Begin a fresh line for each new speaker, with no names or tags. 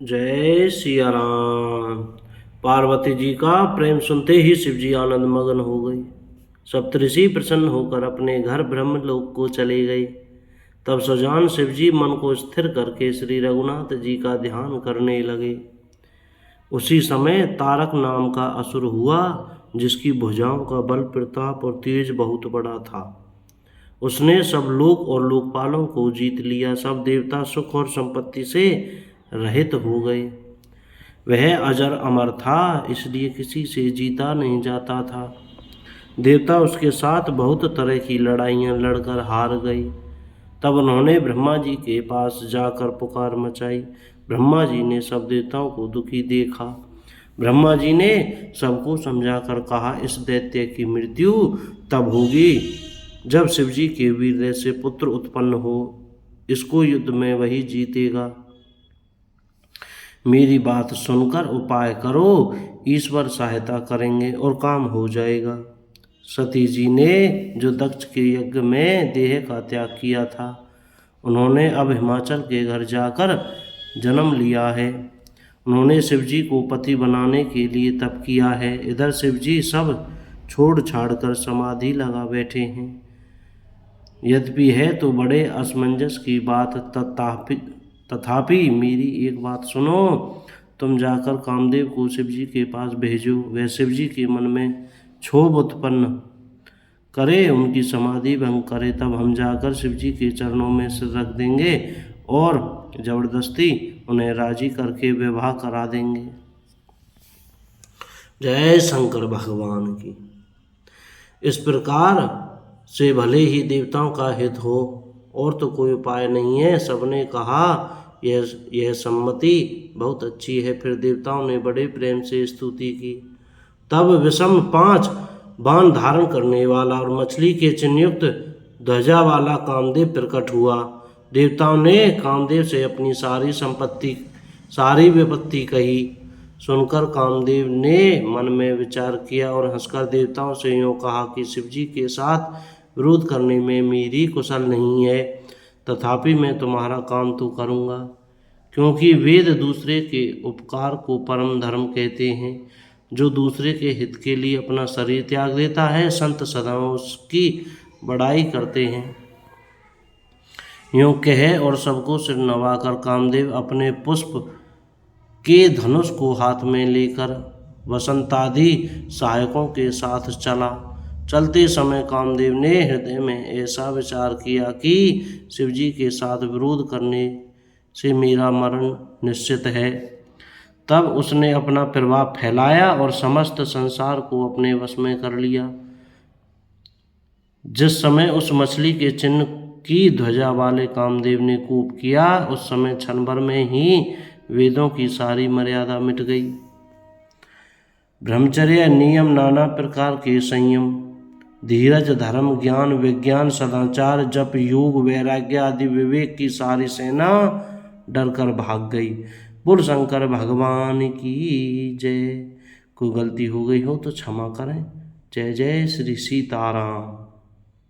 जय सिया राम। पार्वती जी का प्रेम सुनते ही शिव जी आनंद मगन हो गई। सप्तऋषि प्रसन्न होकर अपने घर ब्रह्मलोक को चले गए। तब सजान शिव जी मन को स्थिर करके श्री रघुनाथ जी का ध्यान करने लगे। उसी समय तारक नाम का असुर हुआ, जिसकी भुजाओं का बल, प्रताप और तेज बहुत बड़ा था। उसने सब लोक और लोकपालों को जीत लिया। सब देवता सुख और संपत्ति से रहित हो गए। वह अजर अमर था, इसलिए किसी से जीता नहीं जाता था। देवता उसके साथ बहुत तरह की लड़ाइयाँ लड़कर हार गए। तब उन्होंने ब्रह्मा जी के पास जाकर पुकार मचाई। ब्रह्मा जी ने सब देवताओं को दुखी देखा। ब्रह्मा जी ने सबको समझाकर कहा, इस दैत्य की मृत्यु तब होगी जब शिव जी के वीर्य से पुत्र उत्पन्न हो। इसको युद्ध में वही जीतेगा। मेरी बात सुनकर उपाय करो, ईश्वर सहायता करेंगे और काम हो जाएगा। सती जी ने जो दक्ष के यज्ञ में देह का त्याग किया था, उन्होंने अब हिमाचल के घर जाकर जन्म लिया है। उन्होंने शिव जी को पति बनाने के लिए तप किया है। इधर शिव जी सब छोड़ छाड़ कर समाधि लगा बैठे हैं। यद्यपि है तो बड़े असमंजस की बात, तथापि मेरी एक बात सुनो। तुम जाकर कामदेव को शिव जी के पास भेजो। वह शिव जी के मन में क्षोभ उत्पन्न करे, उनकी समाधि भंग करे। तब हम जाकर शिव जी के चरणों में सिर रख देंगे और जबरदस्ती उन्हें राजी करके विवाह करा देंगे। जय शंकर भगवान की। इस प्रकार से भले ही देवताओं का हित हो, और तो कोई उपाय नहीं है। सबने कहा यह सम्मति बहुत अच्छी है। फिर देवताओं ने बड़े प्रेम से स्तुति की। तब विषम 5 बाण धारण करने वाला और मछली के चिन्हयुक्त ध्वजा वाला कामदेव प्रकट हुआ। देवताओं ने कामदेव से अपनी सारी विपत्ति कही। सुनकर कामदेव ने मन में विचार किया और हंसकर देवताओं से यूँ कहा कि शिव जी के साथ विरोध करने में मेरी कुशल नहीं है, तथापि मैं तुम्हारा काम तो करूँगा, क्योंकि वेद दूसरे के उपकार को परम धर्म कहते हैं। जो दूसरे के हित के लिए अपना शरीर त्याग देता है, संत सदा उसकी बड़ाई करते हैं। यूँ कहे और सबको सिर नवाकर कामदेव अपने पुष्प के धनुष को हाथ में लेकर वसंतादि सहायकों के साथ चला। चलते समय कामदेव ने हृदय में ऐसा विचार किया कि शिव जी के साथ विरोध करने से मेरा मरण निश्चित है। तब उसने अपना प्रभाव फैलाया और समस्त संसार को अपने वश में कर लिया। जिस समय उस मछली के चिन्ह की ध्वजा वाले कामदेव ने कोप किया, उस समय क्षण भर में ही वेदों की सारी मर्यादा मिट गई। ब्रह्मचर्य, नियम, नाना प्रकार के संयम, धीरज, धर्म, ज्ञान, विज्ञान, सदाचार, जप, योग, वैराग्य आदि विवेक की सारी सेना डरकर भाग गई। बोल शंकर भगवान की जय। कोई गलती हो गई हो तो क्षमा करें। जय जय श्री सीताराम।